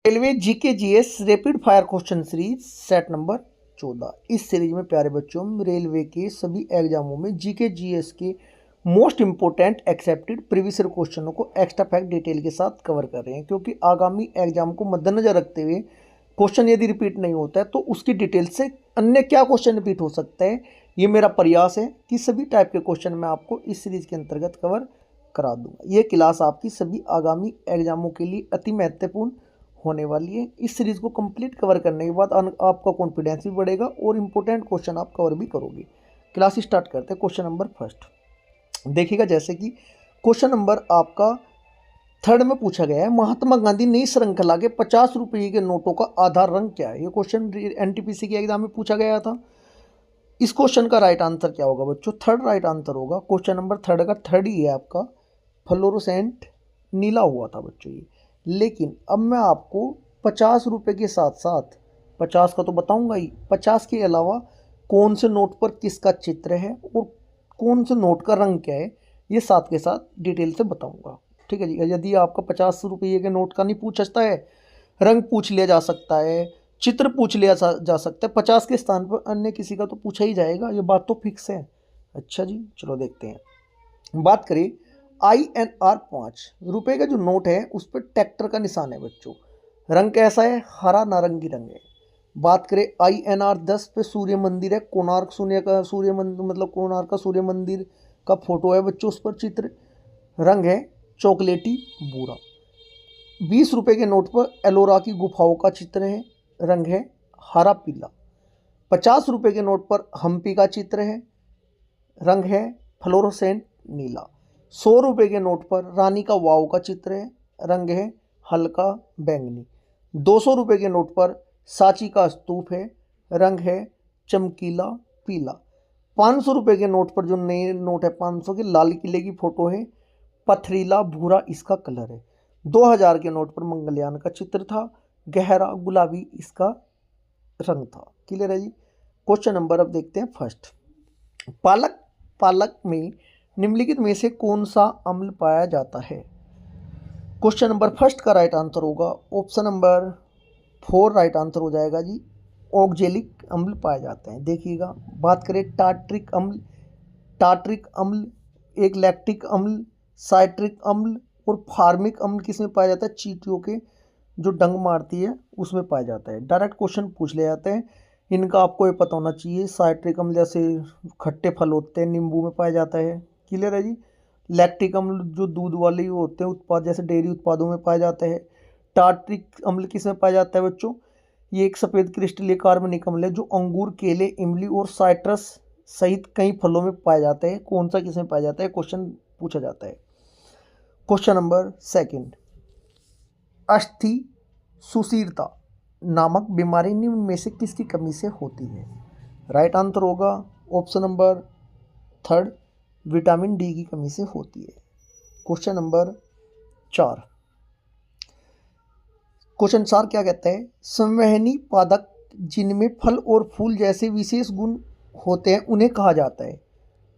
Railway GK GS rapid fire question series set number 14। इस series में प्यारे बच्चों हम रेलवे के सभी एग्जामों में जीके जीएस के most important expected previous year क्वेश्चनों को एक्स्ट्रा फैक्ट डिटेल के साथ कवर कर रहे हैं, क्योंकि आगामी एग्जाम को मद्देनजर रखते हुए क्वेश्चन यदि रिपीट नहीं होता है तो उसकी डिटेल से अन्य क्या क्वेश्चन रिपीट हो सकता है, ये मेरा प्रयास है कि सभी टाइप के क्वेश्चन मैं आपको इस सीरीज के अंतर्गत कवर करा दूंगा। ये क्लास आपकी सभी आगामी एग्जामों के लिए अति महत्वपूर्ण होने वाली है। इस सीरीज को कंप्लीट कवर करने के बाद आपका कॉन्फिडेंस भी बढ़ेगा और इंपॉर्टेंट क्वेश्चन आप कवर भी करोगे। क्लास स्टार्ट करते हैं। क्वेश्चन नंबर फर्स्ट देखिएगा, जैसे कि क्वेश्चन नंबर आपका थर्ड में पूछा गया है, महात्मा गांधी नई श्रृंखला के 50 रुपये के नोटों का आधार रंग क्या है। ये क्वेश्चन एनटीपीसी के एग्जाम में पूछा गया था। इस क्वेश्चन का राइट आंसर क्या होगा बच्चों? थर्ड राइट आंसर होगा। क्वेश्चन नंबर थर्ड का थर्ड ही है आपका, फ्लोरोसेंट नीला हुआ था बच्चों ये। लेकिन अब मैं आपको 50 रुपये के साथ साथ 50 का तो बताऊंगा ही, 50 के अलावा कौन से नोट पर किसका चित्र है और कौन से नोट का रंग क्या है, ये साथ के साथ डिटेल से बताऊंगा। ठीक है जी। यदि आपका 50 रुपये के नोट का नहीं पूछता है, रंग पूछ लिया जा सकता है, चित्र पूछ लिया जा सकता है, 50 के स्थान पर अन्य किसी का तो पूछा ही जाएगा, ये बात तो फिक्स है। अच्छा जी, चलो देखते हैं। बात करें INR 5 रुपये का जो नोट है उस पर ट्रैक्टर का निशान है बच्चों। रंग कैसा है? हरा नारंगी रंग है। बात करें INR 10 पे सूर्य मंदिर है, कोणार्क सूर्य मंदिर, मतलब कोणार्क का सूर्य मंदिर का फोटो है बच्चों, उस पर चित्र। रंग है चॉकलेटी भूरा। 20 रुपये के नोट पर एलोरा की गुफाओं का चित्र है। रंग है हरा पीला। 50 रुपये के नोट पर हम्पी का चित्र है। रंग है फ्लोरोसेंट नीला। 100 रुपये के नोट पर रानी का वाव का चित्र है। रंग है हल्का बैंगनी। 200 रुपये के नोट पर सांची का स्तूप है। रंग है चमकीला पीला। 500 रुपये के नोट पर जो नए नोट है 500 के, लाल किले की फोटो है, पथरीला भूरा इसका कलर है। 2000 के नोट पर मंगलयान का चित्र था, गहरा गुलाबी इसका रंग था। क्लियर है जी। क्वेश्चन नंबर अब देखते हैं फर्स्ट। पालक में निम्नलिखित में से कौन सा अम्ल पाया जाता है? क्वेश्चन नंबर फर्स्ट का राइट आंसर होगा ऑप्शन नंबर 4 राइट आंसर हो जाएगा जी। ऑक्जेलिक अम्ल पाए जाते हैं। देखिएगा, बात करें टार्ट्रिक अम्ल, एक लैक्टिक अम्ल, साइट्रिक अम्ल और फार्मिक अम्ल किस में पाया जाता है? चींटियों के जो डंग मारती है उसमें पाया जाता है। डायरेक्ट क्वेश्चन पूछ ले जाते हैं, इनका आपको ये पता होना चाहिए। साइट्रिक अम्ल जैसे खट्टे फल होते हैं, नींबू में पाया जाता है। क्लियर है जी। लैक्टिक अम्ल जो दूध वाले होते हैं उत्पाद, जैसे डेयरी उत्पादों में पाया जाता है। टार्ट्रिक अम्ल किस में पाया जाता है बच्चों? ये एक सफ़ेद क्रिस्टलीय कार्बनिक अम्ल है जो अंगूर, केले, इमली और साइट्रस सहित कई फलों में पाया जाता है। कौन सा किस में पाया जाता है, क्वेश्चन पूछा जाता है। क्वेश्चन नंबर सेकंड, अस्थि सुशीरता नामक बीमारी निम्न में से किसकी कमी से होती है? राइट आंसर होगा option number third, vitamin D की कमी से होती है। क्वेश्चन नंबर 4, क्वेश्चन 4 क्या कहता है? संवहनी पादप जिनमें फल और फूल जैसे विशेष गुण होते हैं उन्हें कहा जाता है।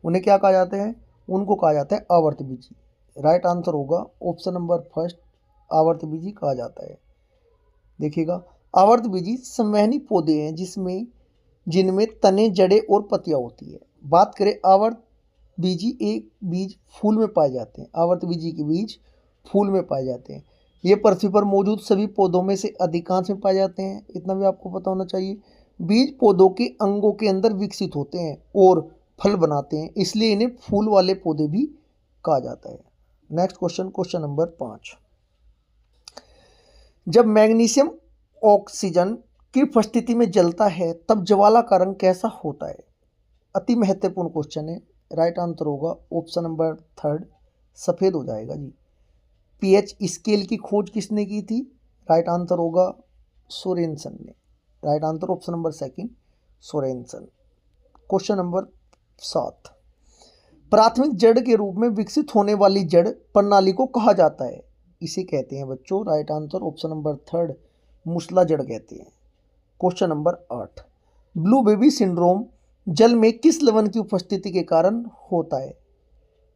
उन्हें क्या कहा जाता है? उनको कहा जाता है आवर्तबीजी। राइट आंसर होगा ऑप्शन नंबर फर्स्ट, आवर्तबीजी कहा जाता है। देखिएगा, आवर्तबीजी संवहनी पौधे हैं जिनमें तने, जड़ें और पत्तियां होती है। बात करें आवर्तबीजी, एक बीज फूल में पाए जाते हैं। आवर्तबीजी के बीज फूल में पाए जाते हैं। ये पृथ्वी पर मौजूद सभी पौधों में से अधिकांश में पाए जाते हैं, इतना भी आपको पता होना चाहिए। बीज पौधों के अंगों के अंदर विकसित होते हैं और फल बनाते हैं, इसलिए इन्हें फूल वाले पौधे भी कहा जाता है। नेक्स्ट क्वेश्चन, क्वेश्चन नंबर 5, जब मैग्नीशियम ऑक्सीजन की उपस्थिति में जलता है तब ज्वाला का रंग कैसा होता है? अति महत्वपूर्ण क्वेश्चन है। राइट आंसर होगा ऑप्शन नंबर थर्ड, सफ़ेद हो जाएगा जी। पीएच स्केल की खोज किसने की थी? राइट आंसर होगा सोरेनसन ने। Right answer option number second, Sorensen. Question number 7, प्राथमिक जड़ के रूप में विकसित होने वाली जड़ प्रणाली को कहा जाता है? इसे कहते हैं बच्चों, right answer option number third, मूसला जड़ कहते हैं। Question number 8, blue baby syndrome जल में किस लवण की उपस्थिति के कारण होता है?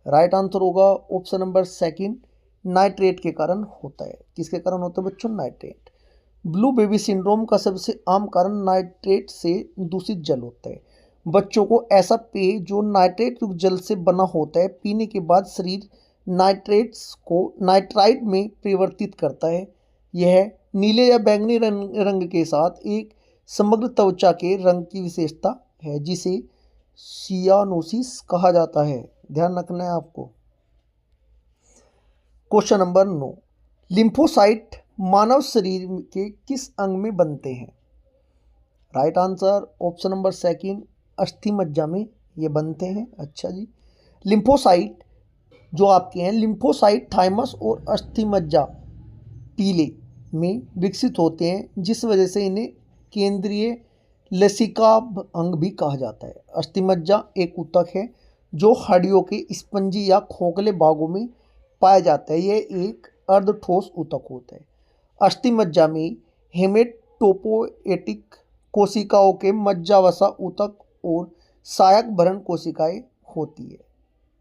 राइट आंसर होगा ऑप्शन नंबर सेकंड, नाइट्रेट के कारण होता है। किसके कारण होता है बच्चों? नाइट्रेट। ब्लू बेबी सिंड्रोम का सबसे आम कारण नाइट्रेट से दूषित जल होता है। बच्चों को ऐसा पेय जो नाइट्रेट युक्त जल से बना होता है पीने के बाद शरीर नाइट्रेट्स को नाइट्राइट में परिवर्तित करता है। यह नीले या बैंगनी रंग के साथ एक समग्र त्वचा के रंग की विशेषता है जिसे सियानोसिस कहा जाता है। ध्यान रखना है आपको। क्वेश्चन नंबर 9, लिम्फोसाइट मानव शरीर के किस अंग में बनते हैं? Right answer option number second, अस्थि मज्जा में ये बनते हैं। अच्छा जी, लिम्फोसाइट जो आपके हैं, लिम्फोसाइट थाइमस और अस्थि मज्जा पीले में विकसित होते हैं जिस वजह से इन्हें केंद्रीय लसिका अंग भी कहा जाता है। अस्थि मज्जा एक ऊतक है जो हड्डियों के स्पंजी या खोखले भागों में पाया जाता है। यह एक अर्धठोस ऊतक होता है। अस्थि मज्जा में हेमेटोपोएटिक कोशिकाओं के मज्जावसा ऊतक और सहायक भरण कोशिकाएं होती है।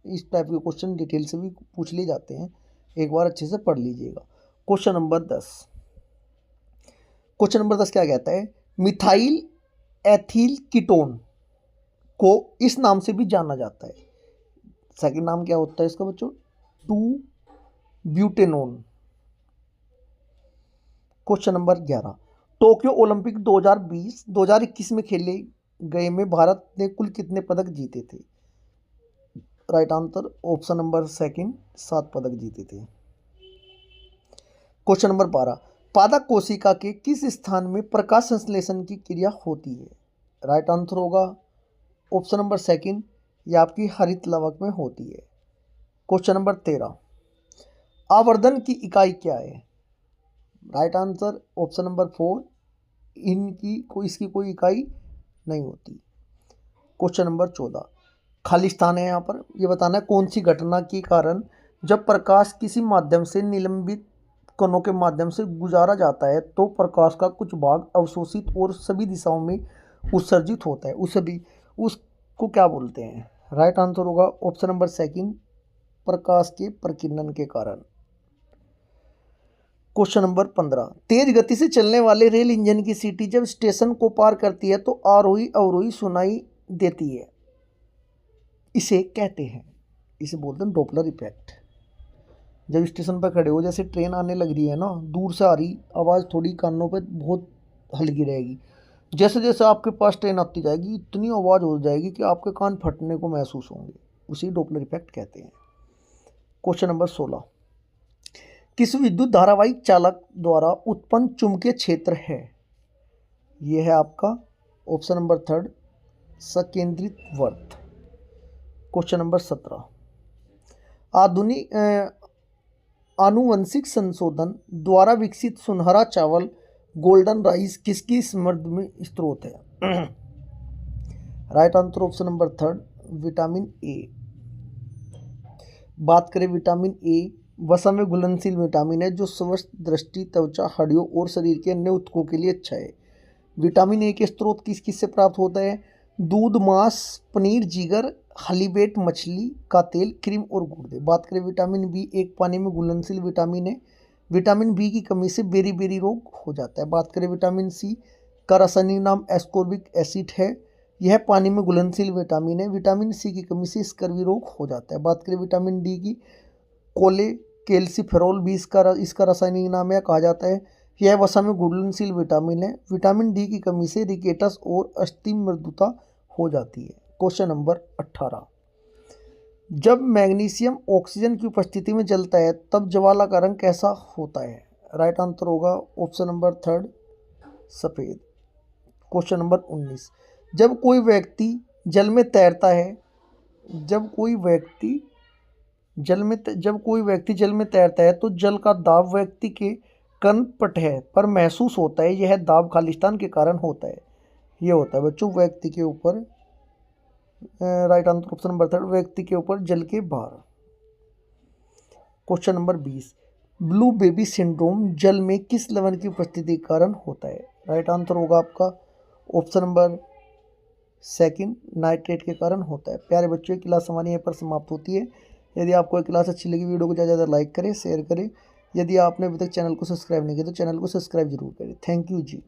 इस टाइप के क्वेश्चन डिटेल से भी पूछ लिए जाते हैं, एक बार अच्छे से पढ़ लीजिएगा। क्वेश्चन नंबर 10, क्वेश्चन नंबर 10 क्या कहता है? मिथाइल एथिल कीटोन को इस नाम से भी जाना जाता है। सेकंड नाम क्या होता है इसका बच्चों? 2-ब्यूटेनोन। क्वेश्चन नंबर 11, टोक्यो ओलंपिक 2021 में खेले गए में भारत ने कुल कितने पदक जीते थे? Right answer option number second, 7 पदक जीते थे। क्वेश्चन नंबर 12, पादप कोशिका के किस स्थान में प्रकाश संश्लेषण की क्रिया होती है? राइट आंसर होगा ऑप्शन नंबर सेकंड, यह आपकी हरित लवक में होती है। क्वेश्चन नंबर 13, आवर्धन की इकाई क्या है? राइट आंसर ऑप्शन नंबर 4, इसकी कोई इकाई नहीं होती। क्वेश्चन नंबर 14, खाली स्थान है यहाँ पर, यह बताना है कौन सी घटना के कारण जब प्रकाश किसी माध्यम से निलंबित कणों के माध्यम से गुजारा जाता है तो प्रकाश का कुछ भाग अवशोषित और सभी दिशाओं में उत्सर्जित होता है। उसको क्या बोलते हैं? राइट आंसर होगा ऑप्शन नंबर सेकंड, प्रकाश के प्रकीर्णन के कारण। क्वेश्चन नंबर 15, तेज गति से चलने वाले रेल इंजन की सीटी जब स्टेशन को पार करती है तो आरोही अवरोही सुनाई देती है, इसे कहते हैं, इसे बोलते हैं डॉपलर इफेक्ट। जब स्टेशन पर खड़े हो, जैसे ट्रेन आने लग रही है ना, दूर से आ रही आवाज़ थोड़ी कानों पे बहुत हल्की रहेगी, जैसे जैसे आपके पास ट्रेन आती जाएगी इतनी आवाज़ हो जाएगी कि आपके कान फटने को महसूस होंगे, उसी डॉपलर इफेक्ट कहते हैं। क्वेश्चन नंबर 16, किस विद्युत धारावाहिक चालक द्वारा उत्पन्न चुंबकीय क्षेत्र है? यह है आपका ऑप्शन नंबर 3, सकेंद्रित वर्त। क्वेश्चन नंबर 17, आधुनिक आनुवंशिक संशोधन द्वारा विकसित सुनहरा चावल गोल्डन राइस किसकी समृद्धि में स्रोत है? Right answer option number 3, vitamin A. बात करें विटामिन ए, वसा में घुलनशील विटामिन है जो स्वस्थ दृष्टि, त्वचा, हड्डियों और शरीर के अन्य ऊतकों के लिए अच्छा है। विटामिन ए के स्रोत किस किस से प्राप्त होता है? दूध, मांस, पनीर, जिगर, हलीबेट, मछली का तेल, क्रीम और गुर्दे। बात करें विटामिन बी, एक पानी में घुलनशील विटामिन है। विटामिन बी की कमी से बेरी रोग हो जाता है। बात करें विटामिन सी का रासायनिक नाम एस्कॉर्बिक एसिड है, यह पानी में घुलनशील विटामिन है। विटामिन सी की कमी से स्कर्वी रोग हो जाता है। बात करें विटामिन डी की, कोले कैल्सीफेरॉल भी इसका रासायनिक नाम है, कहा जाता है, यह वसा में घुलनशील विटामिन है। विटामिन डी की कमी से रिकेटस और अस्थि मृदुता हो जाती है। क्वेश्चन नंबर 18, जब मैग्नीशियम ऑक्सीजन की उपस्थिति में जलता है तब ज्वाला का रंग कैसा होता है? राइट आंसर होगा ऑप्शन नंबर 3, सफ़ेद। क्वेश्चन नंबर 19, जब कोई व्यक्ति जल में तैरता है तो जल का दाब व्यक्ति के कनपटह पर महसूस होता है। यह दाब खालिस्तान के कारण होता है। यह होता है बच्चों व्यक्ति के ऊपर, राइट आंसर ऑप्शन नंबर 3, व्यक्ति के ऊपर जल के बाहर। Question number 20, blue baby syndrome जल में किस लवण की उपस्थिति के कारण होता है? राइट आंसर होगा आपका ऑप्शन नंबर 2, नाइट्रेट के कारण होता है। प्यारे बच्चों, ये क्लास हमारी यहाँ पर समाप्त होती है। यदि आपको ये क्लास अच्छी लगी, वीडियो को ज़्यादा से ज़्यादा लाइक करें, शेयर करें। यदि आपने अभी तक चैनल को सब्सक्राइब नहीं किया तो चैनल को सब्सक्राइब जरूर करें। Thank you ji.